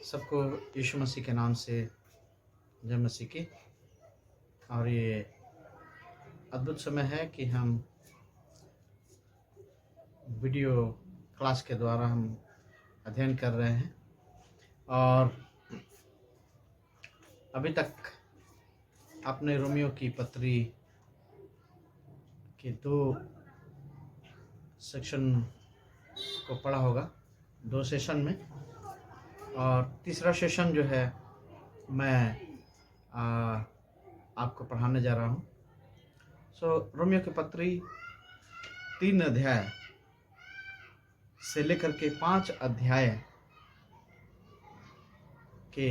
सबको यीशु मसीह के नाम से जय मसीह की। और ये अद्भुत समय है कि हम वीडियो क्लास के द्वारा हम अध्ययन कर रहे हैं। और अभी तक आपने रोमियो की पत्री के 2 सेक्शन को पढ़ा होगा, 2 सेशन में। और तीसरा सेशन जो है मैं आपको पढ़ाने जा रहा हूँ। रोमियो की पत्री 3 अध्याय से लेकर के 5 अध्याय के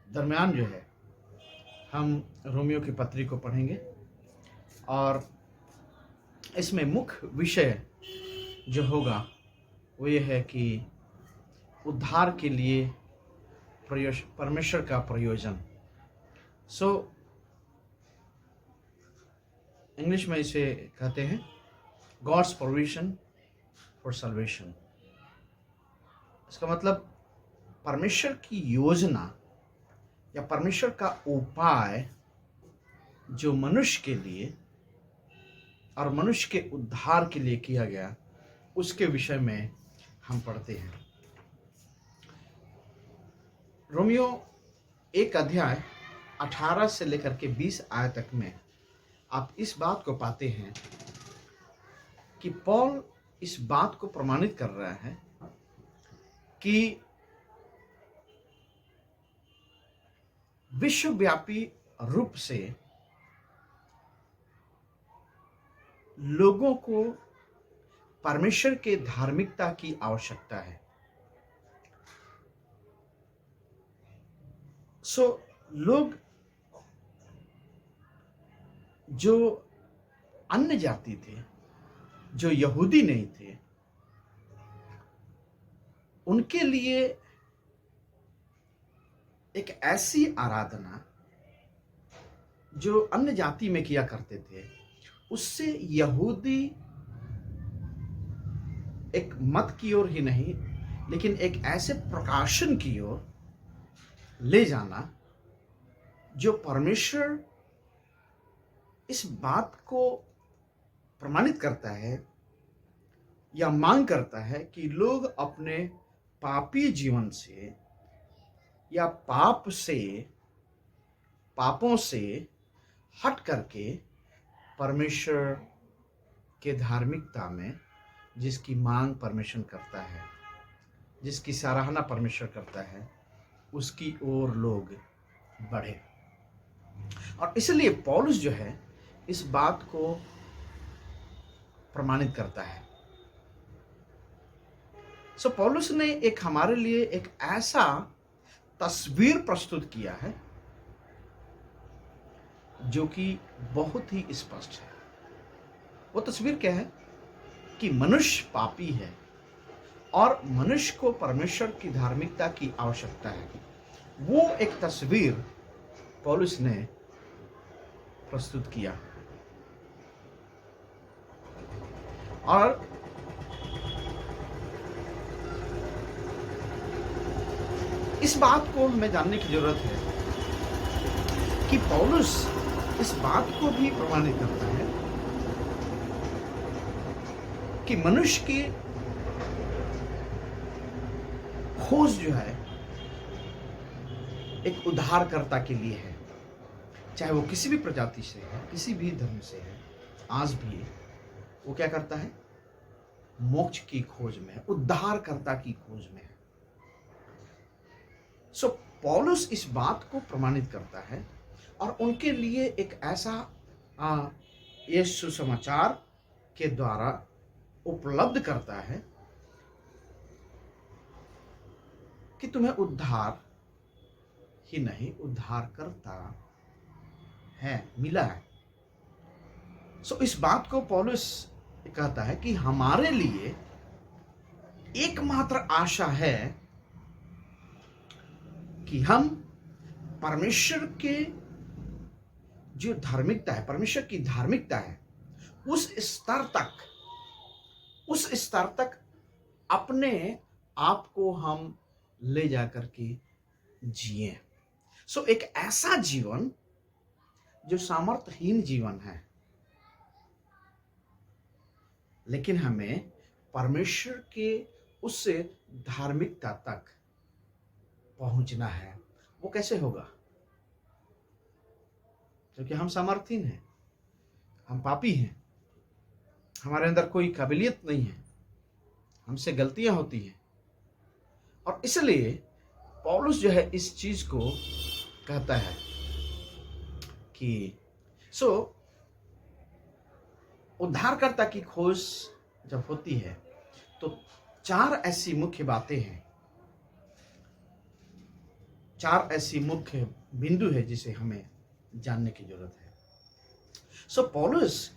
दरमियान जो है हम रोमियो की पत्री को पढ़ेंगे। और इसमें मुख्य विषय जो होगा वो ये है कि उद्धार के लिए परमेश्वर का प्रयोजन। इंग्लिश में इसे कहते हैं गॉड्स प्रोविजन फॉर सल्वेशन। इसका मतलब परमेश्वर की योजना या परमेश्वर का उपाय जो मनुष्य के लिए और मनुष्य के उद्धार के लिए किया गया, उसके विषय में हम पढ़ते हैं। रोमियो 1 अध्याय 18 से लेकर के 20 आयत तक में आप इस बात को पाते हैं कि पौल इस बात को प्रमाणित कर रहा है कि विश्वव्यापी रूप से लोगों को परमेश्वर के धार्मिकता की आवश्यकता है। लोग जो अन्य जाति थे, जो यहूदी नहीं थे, उनके लिए एक ऐसी आराधना जो अन्य जाति में किया करते थे, उससे यहूदी एक मत की ओर ही नहीं, लेकिन एक ऐसे प्रकाशन की ओर ले जाना जो परमेश्वर इस बात को प्रमाणित करता है या मांग करता है कि लोग अपने पापी जीवन से या पापों से हट करके परमेश्वर के धार्मिकता में, जिसकी मांग परमेश्वर करता है, जिसकी सराहना परमेश्वर करता है, उसकी ओर लोग बढ़े। और इसलिए पौलुस जो है इस बात को प्रमाणित करता है। पौलुस ने हमारे लिए एक ऐसा तस्वीर प्रस्तुत किया है जो कि बहुत ही स्पष्ट है। वो तस्वीर क्या है कि मनुष्य पापी है और मनुष्य को परमेश्वर की धार्मिकता की आवश्यकता है। वो एक तस्वीर पौलुस ने प्रस्तुत किया। और इस बात को हमें जानने की जरूरत है कि पौलुस इस बात को भी प्रमाणित करता है कि मनुष्य की खोज जो है एक उद्धारकर्ता के लिए है, चाहे वो किसी भी प्रजाति से है, किसी भी धर्म से है। आज भी वो क्या करता है? मोक्ष की खोज में है, उद्धारकर्ता की खोज में है। पौलुस इस बात को प्रमाणित करता है और उनके लिए एक ऐसा ये सुसमाचार के द्वारा उपलब्ध करता है कि तुम्हें उद्धार ही नहीं, उद्धार करता है, मिला है। इस बात को पौलुस कहता है कि हमारे लिए एकमात्र आशा है कि हम परमेश्वर के जो धार्मिकता है, परमेश्वर की धार्मिकता है, उस स्तर तक अपने आपको हम ले जाकर के जिए। सो एक ऐसा जीवन जो सामर्थ्यहीन जीवन है, लेकिन हमें परमेश्वर के उस धार्मिकता तक पहुंचना है। वो कैसे होगा? क्योंकि हम सामर्थ्यहीन हैं, हम पापी हैं, हमारे अंदर कोई काबिलियत नहीं है, हमसे गलतियां होती हैं। और इसलिए पौलुस जो है इस चीज को कहता है कि सो उद्धारकर्ता की खोज जब होती है तो चार ऐसी मुख्य बातें हैं, चार ऐसी मुख्य बिंदु है जिसे हमें जानने की जरूरत है। सो पौलुस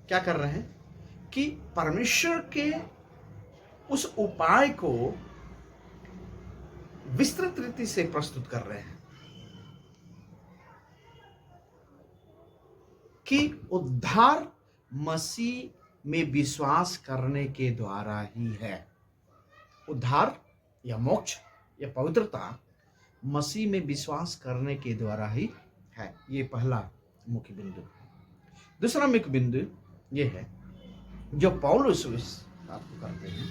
क्या कर रहे हैं कि परमेश्वर के उस उपाय को विस्तृत रीति से प्रस्तुत कर रहे हैं कि उद्धार मसीह में विश्वास करने के द्वारा ही है। उद्धार या मोक्ष या पवित्रता मसीह में विश्वास करने के द्वारा ही है। ये पहला मुख्य बिंदु। दूसरा मुख्य बिंदु ये है जो पौलुस इस बात को करते हैं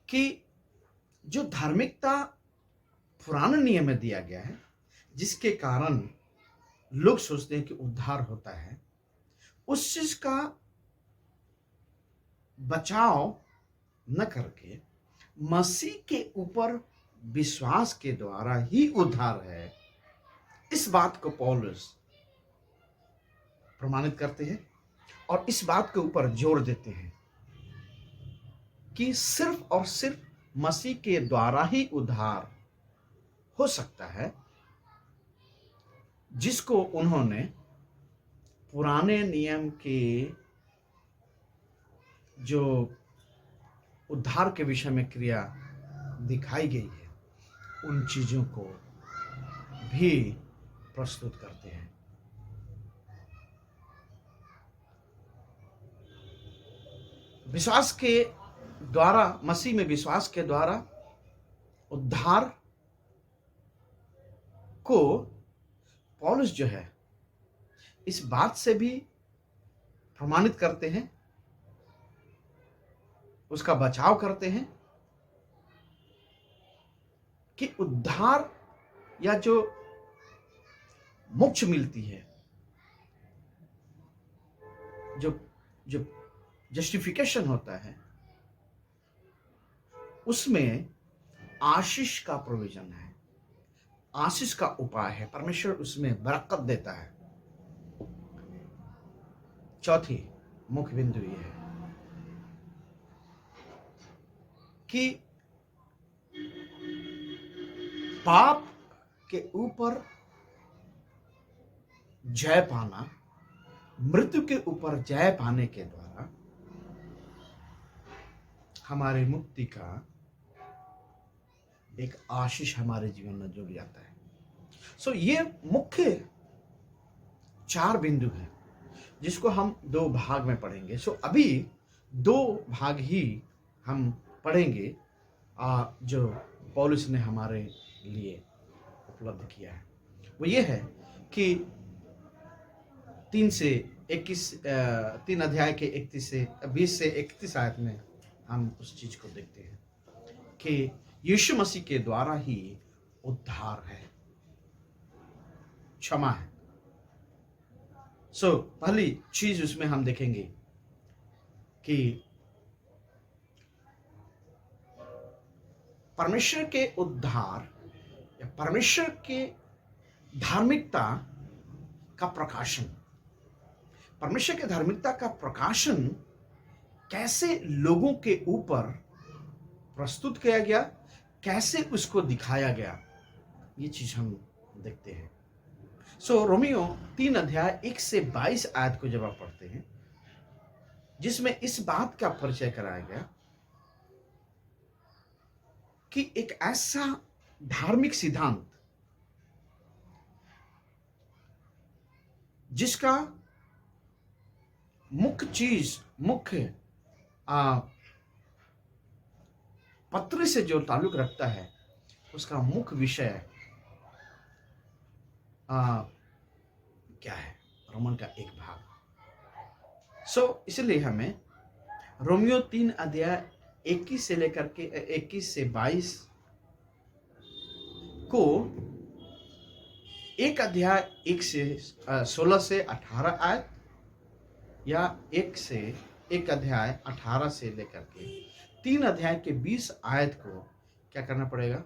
कि जो धार्मिकता पुराने नियम में दिया गया है, जिसके कारण लोग सोचते हैं कि उद्धार होता है, उस चीज का बचाव न करके मसीह के ऊपर विश्वास के द्वारा ही उद्धार है, इस बात को पौलुस प्रमाणित करते हैं और इस बात के ऊपर जोर देते हैं कि सिर्फ और सिर्फ मसीह के द्वारा ही उद्धार हो सकता है, जिसको उन्होंने पुराने नियम के जो उद्धार के विषय में क्रिया दिखाई गई है, उन चीजों को भी प्रस्तुत करते हैं। विश्वास के द्वारा, मसीह में विश्वास के द्वारा उद्धार को पौलुस जो है इस बात से भी प्रमाणित करते हैं, उसका बचाव करते हैं कि उद्धार या जो मोक्ष मिलती है, जो जो जस्टिफिकेशन होता है, उसमें आशीष का प्रोविजन है, आशीष का उपाय है। परमेश्वर उसमें बरकत देता है। चौथी मुख्य बिंदु यह है कि पाप के ऊपर जय पाना, मृत्यु के ऊपर जय पाने के द्वारा हमारी मुक्ति का एक आशीष हमारे जीवन में जुड़ जाता है। सो ये मुख्य चार बिंदु हैं जिसको हम दो भाग में पढ़ेंगे। सो अभी दो भाग ही हम पढ़ेंगे जो पौलुस ने हमारे लिए उपलब्ध किया है। वो ये है कि 3 अध्याय के 20 से 31 आयत में हम उस चीज को देखते हैं कि यीशु मसीह के द्वारा ही उद्धार है, क्षमा है। सो पहली चीज उसमें हम देखेंगे कि परमेश्वर के उद्धार या परमेश्वर के धार्मिकता का प्रकाशन, परमेश्वर के धार्मिकता का प्रकाशन कैसे लोगों के ऊपर प्रस्तुत किया गया, कैसे उसको दिखाया गया, ये चीज हम देखते हैं। सो रोमियो 3 अध्याय 1 से 22 आयत को जब आप पढ़ते हैं, जिसमें इस बात का परिचय कराया गया कि एक ऐसा धार्मिक सिद्धांत जिसका मुख्य आ, पत्र से जो ताल्लुक रखता है, उसका मुख्य विषय क्या है? रोमन का एक भाग। इसलिए हमें रोमियो 3 अध्याय 21 से लेकर के 21 से 22 को एक अध्याय 16 से 18 आयत, या एक अध्याय 18 से लेकर के 3 अध्याय के 20 आयत को क्या करना पड़ेगा?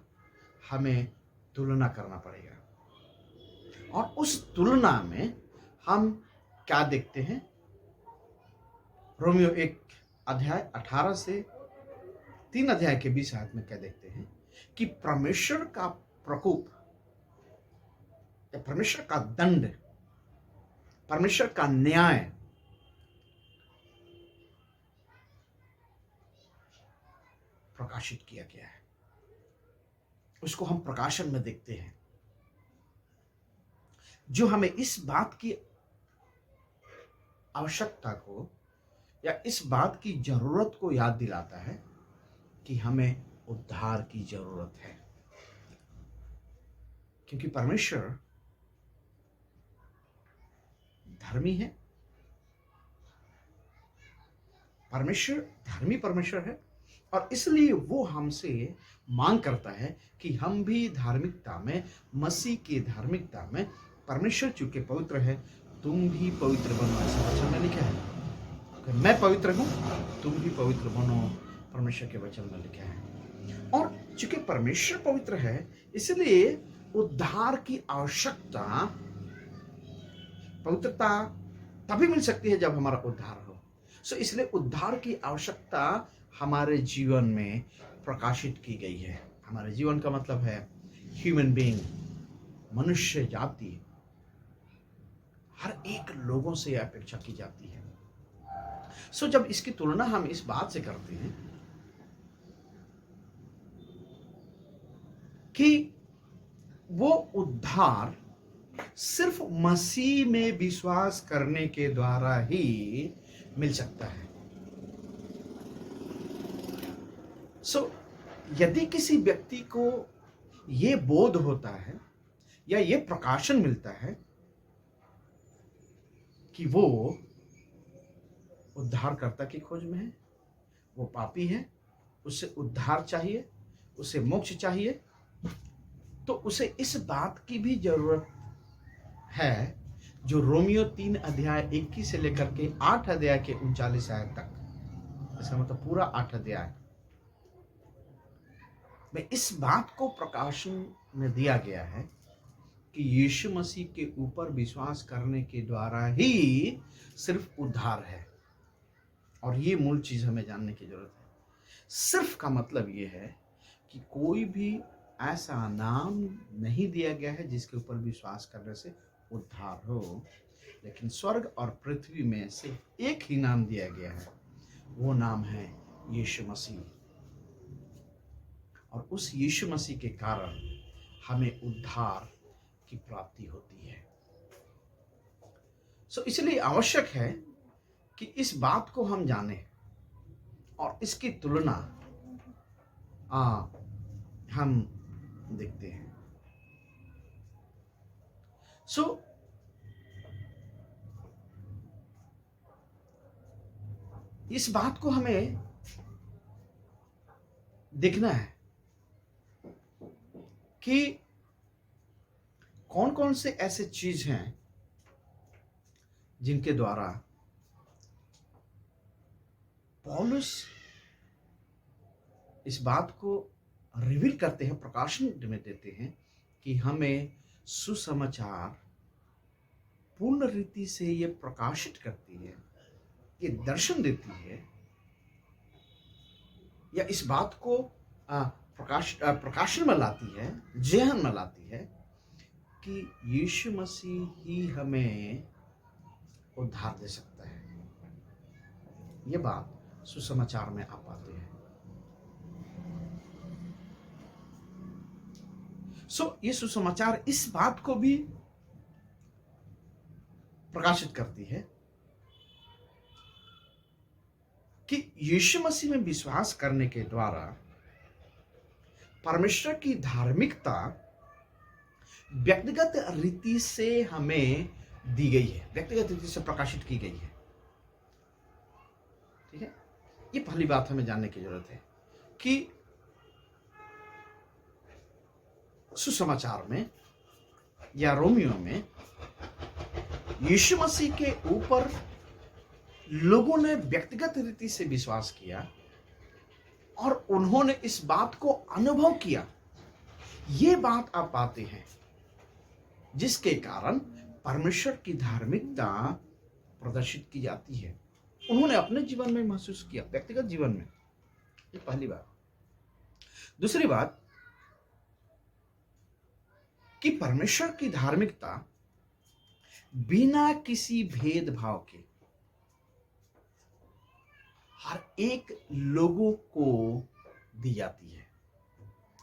हमें तुलना करना पड़ेगा। और उस तुलना में हम क्या देखते हैं? रोमियो 1 अध्याय 18 से 3 अध्याय के 20 आयत में क्या देखते हैं कि परमेश्वर का प्रकोप या परमेश्वर का दंड, परमेश्वर का न्याय प्रकाशित किया गया है। उसको हम प्रकाशन में देखते हैं, जो हमें इस बात की आवश्यकता को या इस बात की जरूरत को याद दिलाता है कि हमें उद्धार की जरूरत है। क्योंकि परमेश्वर धर्मी है, परमेश्वर धर्मी परमेश्वर है, और इसलिए वो हमसे मांग करता है कि हम भी धार्मिकता में, मसीह की धार्मिकता में, परमेश्वर चूंकि पवित्र है, तुम भी पवित्र बनो, ऐसा वचन में लिखा है। मैं पवित्र हूं, तुम भी पवित्र बनो, परमेश्वर के वचन में लिखा है। और चूंकि परमेश्वर पवित्र है, इसलिए उद्धार की आवश्यकता, पवित्रता तभी मिल सकती है जब हमारा उद्धार हो। इसलिए उद्धार की आवश्यकता हमारे जीवन में प्रकाशित की गई है। हमारे जीवन का मतलब है ह्यूमन बीइंग, मनुष्य जाति, हर एक लोगों से यह अपेक्षा की जाती है। जब इसकी तुलना हम इस बात से करते हैं कि वो उद्धार सिर्फ मसीह में विश्वास करने के द्वारा ही मिल सकता है। यदि किसी व्यक्ति को ये बोध होता है या ये प्रकाशन मिलता है कि वो उद्धारकर्ता की खोज में है, वो पापी है, उसे उद्धार चाहिए, उसे मोक्ष चाहिए, तो उसे इस बात की भी जरूरत है जो रोमियो 3 अध्याय 21 से लेकर के 8 अध्याय के 39 आयत तक, इसका मतलब पूरा 8 अध्याय में इस बात को प्रकाशन में दिया गया है कि यीशु मसीह के ऊपर विश्वास करने के द्वारा ही सिर्फ उद्धार है। और ये मूल चीज हमें जानने की जरूरत है। सिर्फ का मतलब ये है कि कोई भी ऐसा नाम नहीं दिया गया है जिसके ऊपर विश्वास करने से उद्धार हो, लेकिन स्वर्ग और पृथ्वी में सिर्फ एक ही नाम दिया गया है, वो नाम है यीशु मसीह। और उस यीशु मसीह के कारण हमें उद्धार की प्राप्ति होती है। इसलिए आवश्यक है कि इस बात को हम जानें और इसकी तुलना हम देखते हैं। इस बात को हमें देखना है कि कौन कौन से ऐसे चीज हैं जिनके द्वारा पौलुस इस बात को रिवील करते हैं, प्रकाशन में देते हैं कि हमें सुसमाचार पूर्ण रीति से ये प्रकाशित करती है, ये दर्शन देती है, या इस बात को प्रकाशन में लाती है, जेहन में लाती है कि यीशु मसीह ही हमें उद्धार दे सकता है। ये बात सुसमाचार में आ पाती है। ये सुसमाचार इस बात को भी प्रकाशित करती है कि यीशु मसीह में विश्वास करने के द्वारा परमेश्वर की धार्मिकता व्यक्तिगत रीति से हमें दी गई है, व्यक्तिगत रीति से प्रकाशित की गई है। ठीक है, ये पहली बात हमें जानने की जरूरत है कि सुसमाचार में या रोमियो में यीशु मसीह के ऊपर लोगों ने व्यक्तिगत रीति से विश्वास किया और उन्होंने इस बात को अनुभव किया। ये बात आप पाते हैं जिसके कारण परमेश्वर की धार्मिकता प्रदर्शित की जाती है। उन्होंने अपने जीवन में महसूस किया, व्यक्तिगत जीवन में। ये पहली बात। दूसरी बात कि परमेश्वर की धार्मिकता बिना किसी भेदभाव के हर एक लोगों को दी जाती है।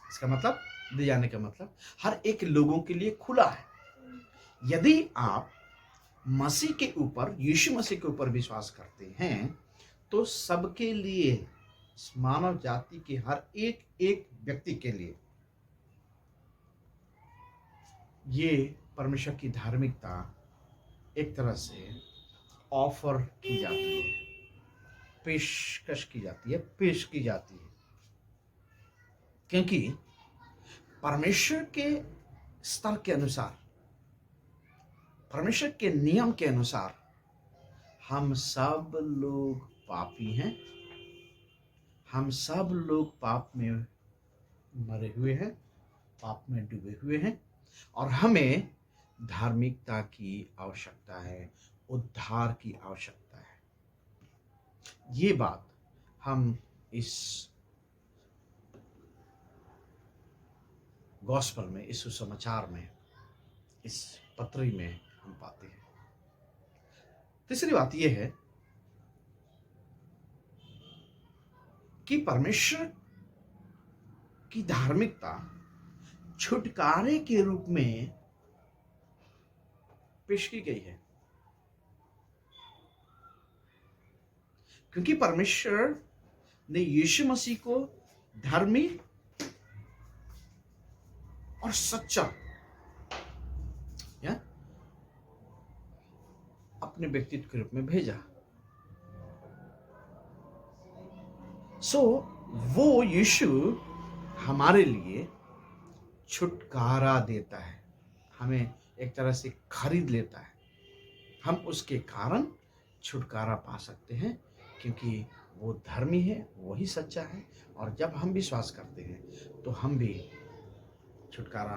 इसका मतलब, दिए जाने का मतलब हर एक लोगों के लिए खुला है। यदि आप मसीह के ऊपर, यीशु मसीह के ऊपर विश्वास करते हैं तो सबके लिए, मानव जाति के हर एक एक व्यक्ति के लिए ये परमेश्वर की धार्मिकता एक तरह से ऑफर की जाती है, पेशकश की जाती है, पेश की जाती है। क्योंकि परमेश्वर के स्तर के अनुसार, परमेश्वर के नियम के अनुसार हम सब लोग पापी हैं। हम सब लोग पाप में मरे हुए हैं, पाप में डूबे हुए हैं और हमें धार्मिकता की आवश्यकता है, उद्धार की आवश्यकता है। ये बात हम इस गॉस्पेल में, इस सुसमाचार में, इस पत्री में हम पाते हैं। तीसरी बात यह है कि परमेश्वर की धार्मिकता छुटकारे के रूप में पेश की गई है। क्योंकि परमेश्वर ने यीशु मसीह को धर्मी और सच्चा या अपने व्यक्तित्व के रूप में भेजा। वो यीशु हमारे लिए छुटकारा देता है, हमें एक तरह से खरीद लेता है। हम उसके कारण छुटकारा पा सकते हैं क्योंकि वो धर्मी है, वही सच्चा है। और जब हम विश्वास करते हैं तो हम भी छुटकारा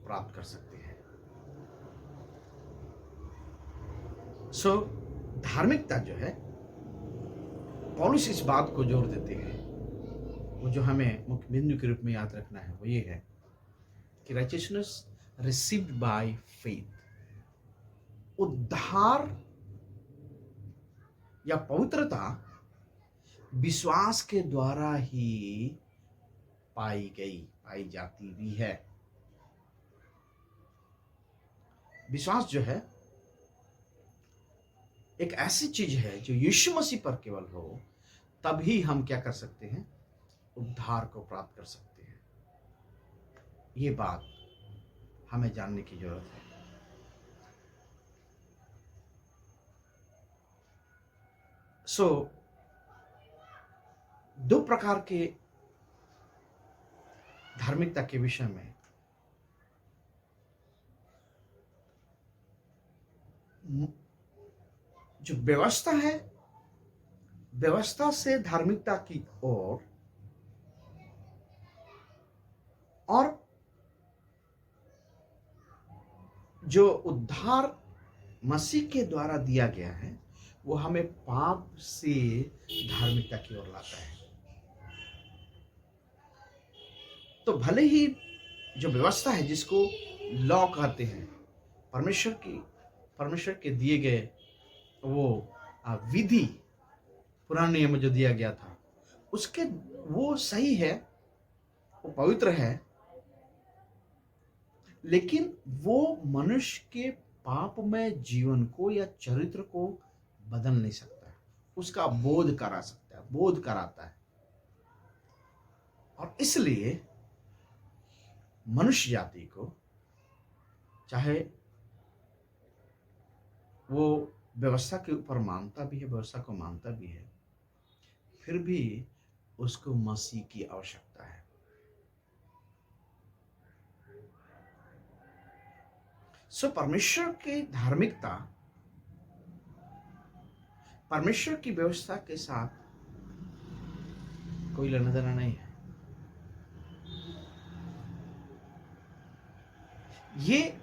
प्राप्त कर सकते हैं। धार्मिकता जो है, पौलुस इस बात को जोर देते हैं, वो जो हमें मुख्य बिंदु के रूप में याद रखना है वो ये है कि राइचियसनेस रिसीव्ड बाय फेथ, उद्धार या पवित्रता विश्वास के द्वारा ही पाई जाती भी है। विश्वास जो है एक ऐसी चीज है जो यीशु मसीह पर केवल हो, तभी हम क्या कर सकते हैं, उद्धार को प्राप्त कर सकते हैं। ये बात हमें जानने की जरूरत है। दो प्रकार के धार्मिकता के विषय में जो व्यवस्था है, व्यवस्था से धार्मिकता की ओर और जो उद्धार मसीह के द्वारा दिया गया है वो हमें पाप से धार्मिकता की ओर लाता है। तो भले ही जो व्यवस्था है, जिसको लॉ कहते हैं, परमेश्वर के दिए गए वो विधि, पुराने नियम में जो दिया गया था, उसके वो सही है, वो पवित्र है, लेकिन वो मनुष्य के पापमय जीवन को या चरित्र को बदल नहीं सकता, उसका बोध करा सकता है, बोध कराता है। और इसलिए मनुष्य जाति को, चाहे वो व्यवस्था के ऊपर मानता भी है, व्यवस्था को मानता भी है, फिर भी उसको मसीह की आवश्यकता है। परमेश्वर की धार्मिकता परमेश्वर की व्यवस्था के साथ कोई लेना देना नहीं है। ये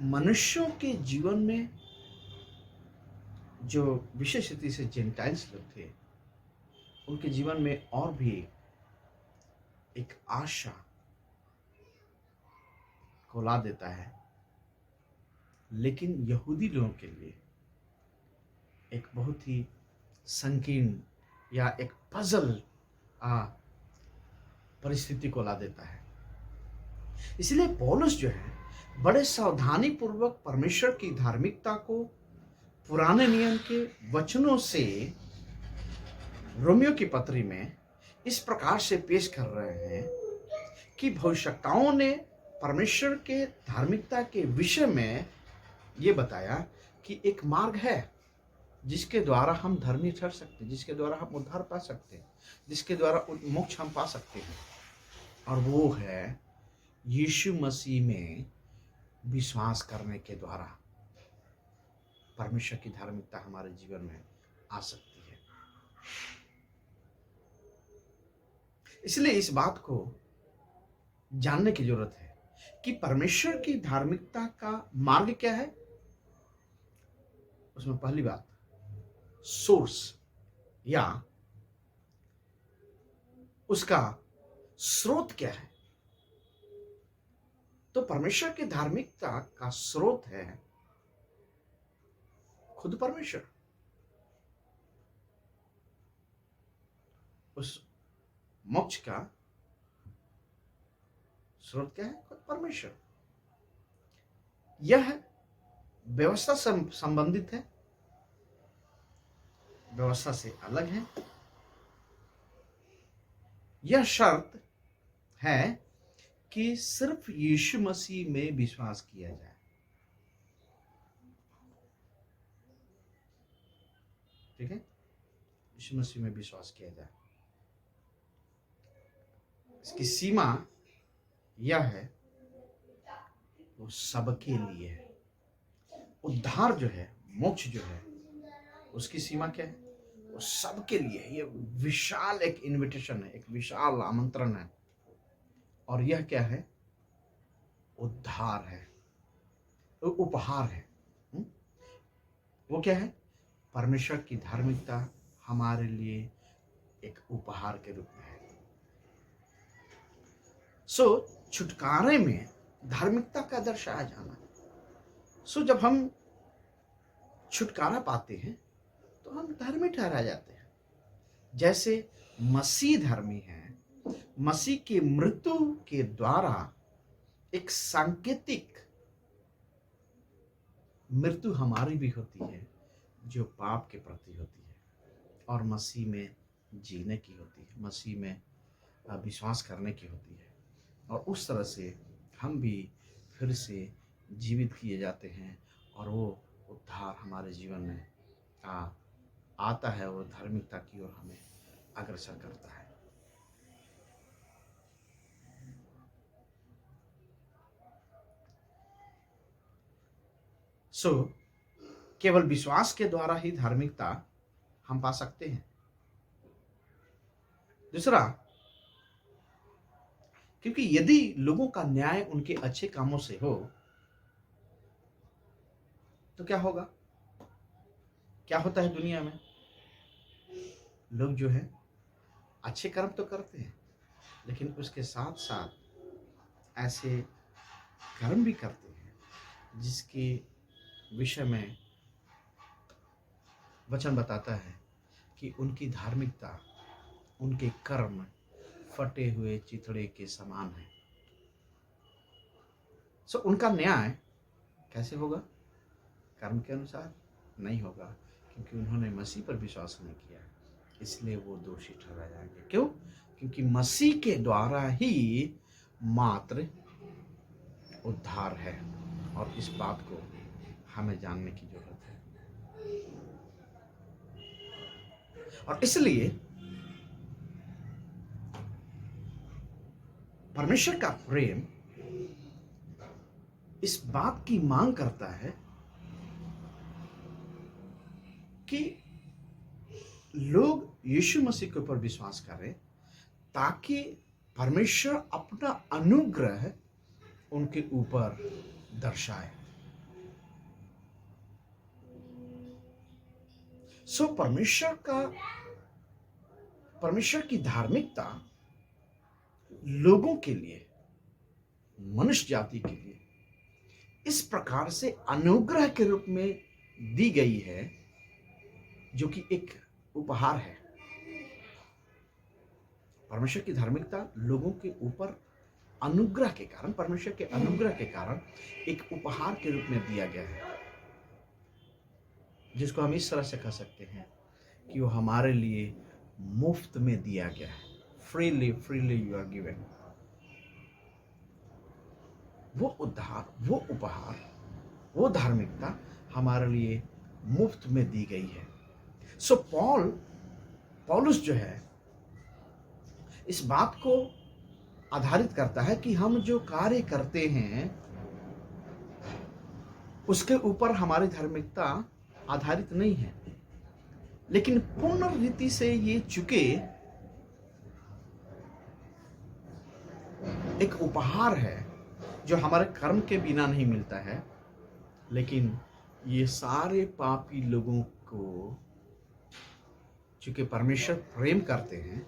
मनुष्यों के जीवन में, जो विशेष रीति से जेंटाइल्स लोग थे, उनके जीवन में और भी एक आशा को ला देता है। लेकिन यहूदी लोगों के लिए एक बहुत ही संकीर्ण या एक पजल परिस्थिति को ला देता है। इसलिए पौलुस जो है बड़े सावधानी पूर्वक परमेश्वर की धार्मिकता को पुराने नियम के वचनों से रोमियो की पत्री में इस प्रकार से पेश कर रहे हैं कि भविष्यवक्ताओं ने परमेश्वर के धार्मिकता के विषय में ये बताया कि एक मार्ग है जिसके द्वारा हम धर्मी ठहर सकते हैं, जिसके द्वारा हम उद्धार पा सकते हैं, जिसके द्वारा मोक्ष हम पा सकते हैं, और वो है यीशु मसीह में विश्वास करने के द्वारा परमेश्वर की धार्मिकता हमारे जीवन में आ सकती है। इसलिए इस बात को जानने की जरूरत है कि परमेश्वर की धार्मिकता का मार्ग क्या है। उसमें पहली बात सोर्स या उसका स्रोत क्या है। तो परमेश्वर की धार्मिकता का स्रोत है खुद परमेश्वर। उस मोक्ष का स्रोत क्या है? खुद परमेश्वर। यह व्यवस्था से संबंधित है, व्यवस्था से अलग है। यह शर्त है कि सिर्फ यीशु मसीह में विश्वास किया जाए। ठीक है, यीशु मसीह में विश्वास किया जाए। इसकी सीमा यह है, वो सबके लिए है। उद्धार जो है, मोक्ष जो है, उसकी सीमा क्या है? वो सबके लिए है। ये विशाल एक इनविटेशन है, एक विशाल आमंत्रण है। और यह क्या है? उद्धार है, वो उपहार है। वो क्या है? परमेश्वर की धार्मिकता हमारे लिए एक उपहार के रूप में है। छुटकारे में धार्मिकता का दर्शाया जाना। जब हम छुटकारा पाते हैं तो हम धर्मी ठहरा जाते हैं। जैसे मसीह धर्मी है, मसीह की मृत्यु के द्वारा एक सांकेतिक मृत्यु हमारी भी होती है जो पाप के प्रति होती है, और मसीह में जीने की होती है, मसीह में विश्वास करने की होती है। और उस तरह से हम भी फिर से जीवित किए जाते हैं, और वो उद्धार हमारे जीवन में आता है, वो धार्मिकता की ओर हमें अग्रसर करता है। केवल विश्वास के द्वारा ही धार्मिकता हम पा सकते हैं। दूसरा, क्योंकि यदि लोगों का न्याय उनके अच्छे कामों से हो तो क्या होगा? क्या होता है दुनिया में? लोग जो है अच्छे कर्म तो करते हैं, लेकिन उसके साथ साथ ऐसे कर्म भी करते हैं जिसके विषय में वचन बताता है कि उनकी धार्मिकता, उनके कर्म फटे हुए चिथड़े के समान है। उनका न्याय कैसे होगा? कर्म के अनुसार नहीं होगा, क्योंकि उन्होंने मसीह पर विश्वास नहीं किया, इसलिए वो दोषी ठहराए जाएंगे। क्यों? क्योंकि मसीह के द्वारा ही मात्र उद्धार है, और इस बात को हमें जानने की जरूरत है। और इसलिए परमेश्वर का प्रेम इस बात की मांग करता है कि लोग यीशु मसीह के ऊपर विश्वास करें, ताकि परमेश्वर अपना अनुग्रह उनके ऊपर दर्शाए। सो परमेश्वर की धार्मिकता लोगों के लिए, मनुष्य जाति के लिए इस प्रकार से अनुग्रह के रूप में दी गई है, जो कि एक उपहार है। परमेश्वर की धार्मिकता लोगों के ऊपर अनुग्रह के कारण, परमेश्वर के अनुग्रह के कारण एक उपहार के रूप में दिया गया है, जिसको हम इस तरह से कह सकते हैं कि वो हमारे लिए मुफ्त में दिया गया है। Freely you are given. वो उद्धार, वो उपहार, वो धार्मिकता हमारे लिए मुफ्त में दी गई है। सो पौलुस जो है इस बात को आधारित करता है कि हम जो कार्य करते हैं उसके ऊपर हमारी धार्मिकता आधारित नहीं है, लेकिन पूर्ण रीति से ये चुके एक उपहार है जो हमारे कर्म के बिना नहीं मिलता है, लेकिन ये सारे पापी लोगों को चूंकि परमेश्वर प्रेम करते हैं,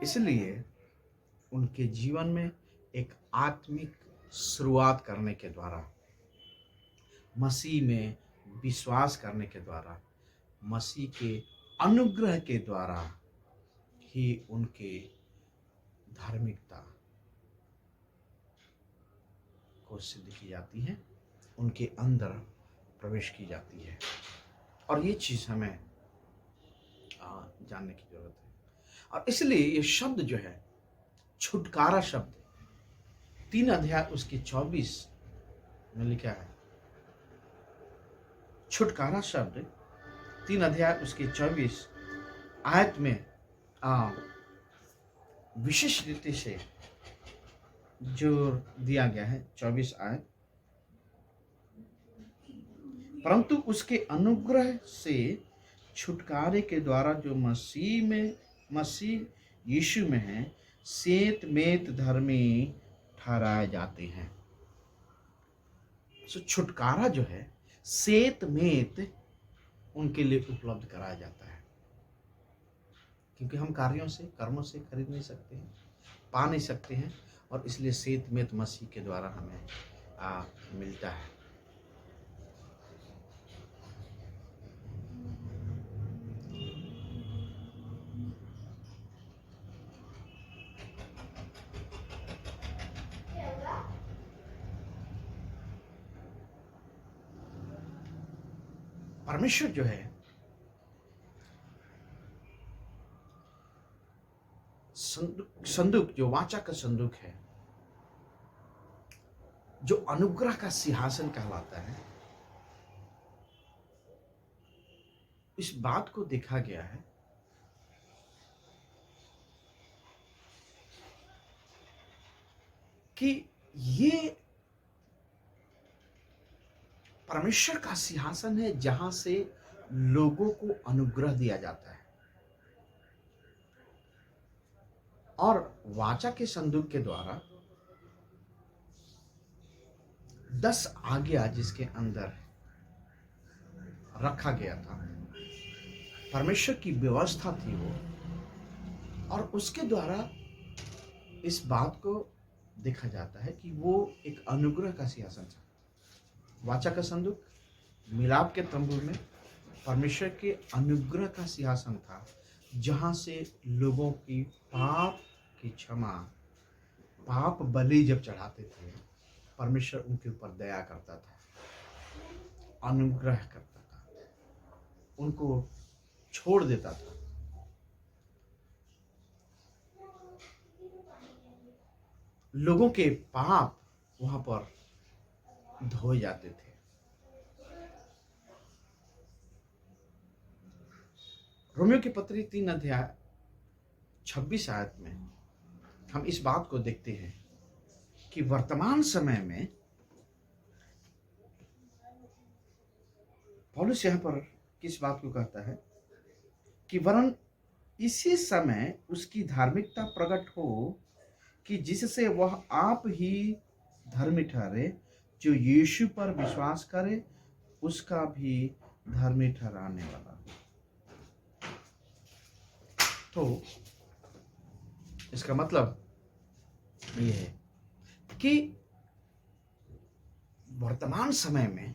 इसलिए उनके जीवन में एक आत्मिक शुरुआत करने के द्वारा, मसीह में विश्वास करने के द्वारा, मसीह के अनुग्रह के द्वारा ही उनके धार्मिकता को सिद्ध की जाती है, उनके अंदर प्रवेश की जाती है। और ये चीज हमें जानने की जरूरत है। और इसलिए ये शब्द जो है छुटकारा शब्द 3 अध्याय उसके 24 में लिखा है। छुटकारा शब्द 3 अध्याय उसके 24 आयत में विशेष रीति से जोर दिया गया है। 24 आयत, परंतु उसके अनुग्रह से छुटकारे के द्वारा जो मसीह यीशु में है, सेत मेत धर्मी ठहराए जाते हैं। सो छुटकारा जो है सेत मेत उनके लिए उपलब्ध कराया जाता है, क्योंकि हम कार्यों से, कर्मों से खरीद नहीं सकते हैं, पा नहीं सकते हैं, और इसलिए सेत मेत मसीह के द्वारा हमें मिलता है। परमेश्वर जो है संदूक जो वाचा का संदूक है, जो अनुग्रह का सिंहासन कहलाता है, इस बात को देखा गया है कि ये परमेश्वर का सिंहासन है जहां से लोगों को अनुग्रह दिया जाता है। और वाचा के संदूक के द्वारा 10 आज्ञा जिसके अंदर रखा गया था, परमेश्वर की व्यवस्था थी वो, और उसके द्वारा इस बात को देखा जाता है कि वो एक अनुग्रह का सिंहासन था। वाचा का संदूक मिलाप के तंबू में परमेश्वर के अनुग्रह का सिंहासन था, जहां से लोगों की पाप की क्षमा, पाप बलि जब चढ़ाते थे, परमेश्वर उनके ऊपर दया करता था, अनुग्रह करता था। उनको छोड़ देता था। लोगों के पाप वहां पर धोए जाते थे। रोमियो की पत्री 3 अध्याय 26 आयत में हम इस बात को देखते हैं कि वर्तमान समय में पौलुस यहां पर किस बात को कहता है कि वरन इसी समय उसकी धार्मिकता प्रकट हो कि जिससे वह आप ही धर्मी ठहरे, जो यीशु पर विश्वास करे उसका भी धर्मी ठहराने वाला। तो इसका मतलब ये है कि वर्तमान समय में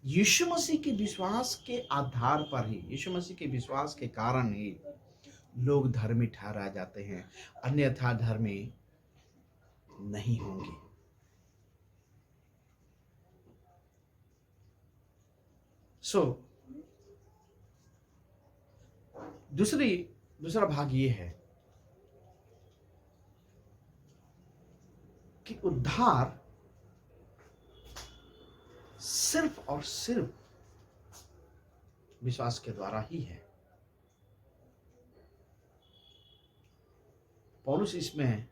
यीशु मसीह के विश्वास के आधार पर ही, यीशु मसीह के विश्वास के कारण ही लोग धर्मी ठहरा जाते हैं, अन्यथा धर्मी नहीं होंगे। दूसरा भाग ये है कि उद्धार सिर्फ और सिर्फ विश्वास के द्वारा ही है। पौलुस इसमें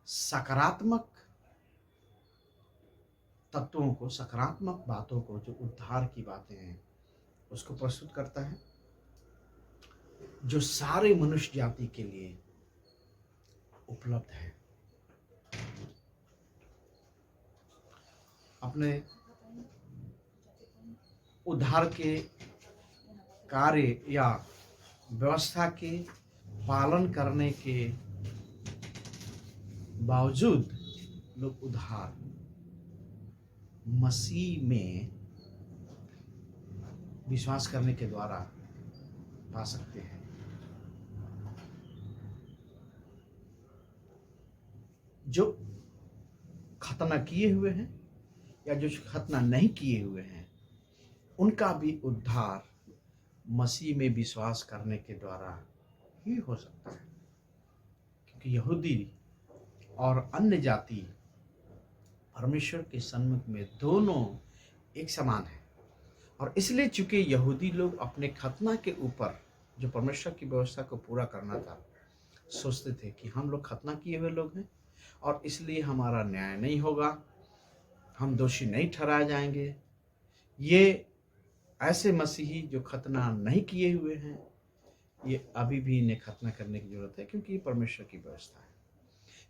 सकारात्मक तत्वों को, सकारात्मक बातों को, जो उद्धार की बातें हैं उसको प्रस्तुत करता है, जो सारे मनुष्य जाति के लिए उपलब्ध है। अपने उद्धार के कार्य या व्यवस्था के पालन करने के बावजूद लोग उद्धार मसीह में विश्वास करने के द्वारा पा सकते हैं। जो खतना किए हुए हैं या जो खतना नहीं किए हुए हैं, उनका भी उद्धार मसीह में विश्वास करने के द्वारा ही हो सकता है, क्योंकि यहूदी और अन्य जाति परमेश्वर के सन्मुख में दोनों एक समान है। और इसलिए चूंकि यहूदी लोग अपने खतना के ऊपर जो परमेश्वर की व्यवस्था को पूरा करना था, सोचते थे कि हम लोग खतना किए हुए लोग हैं और इसलिए हमारा न्याय नहीं होगा, हम दोषी नहीं ठहराए जाएंगे। ये ऐसे मसीही जो खतना नहीं किए हुए हैं, ये अभी भी इन्हें खतना करने की जरूरत है, क्योंकि ये परमेश्वर की व्यवस्था है।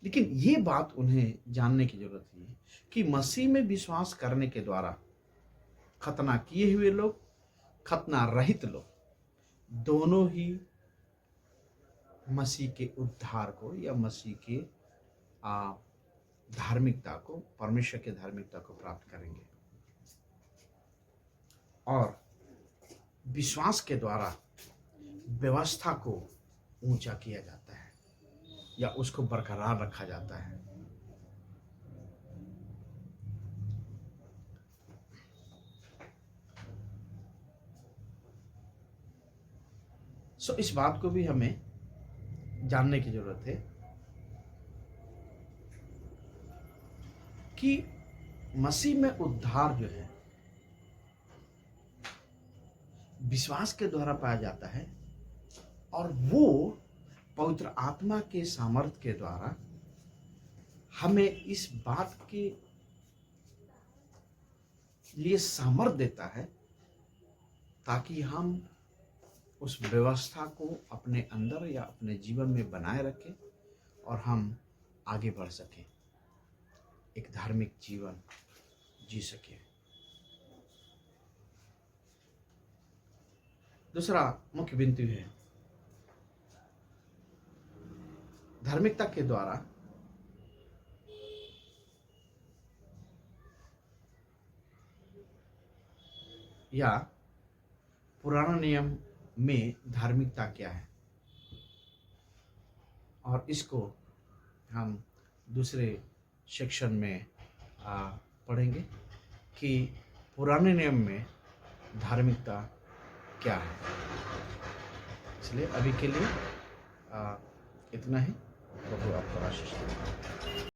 लेकिन ये बात उन्हें जानने की जरूरत है कि मसीह में विश्वास करने के द्वारा खतना किए हुए लोग, खतना रहित लोग, दोनों ही मसीह के उद्धार को या मसीह के धार्मिकता को, परमेश्वर के धार्मिकता को प्राप्त करेंगे। और विश्वास के द्वारा व्यवस्था को ऊंचा किया जाता है या उसको बरकरार रखा जाता है। इस बात को भी हमें जानने की जरूरत है कि मसीह में उद्धार जो है विश्वास के द्वारा पाया जाता है, और वो पवित्र आत्मा के सामर्थ्य के द्वारा हमें इस बात के लिए सामर्थ्य देता है ताकि हम उस व्यवस्था को अपने अंदर या अपने जीवन में बनाए रखें और हम आगे बढ़ सकें, एक धार्मिक जीवन जी सकें। दूसरा मुख्य बिंदु है धार्मिकता के द्वारा या पुराना नियम में धार्मिकता क्या है, और इसको हम दूसरे सेक्शन में पढ़ेंगे कि पुराने नियम में धार्मिकता क्या है। इसलिए अभी के लिए इतना ही। प्रभु आपको आशीष दे।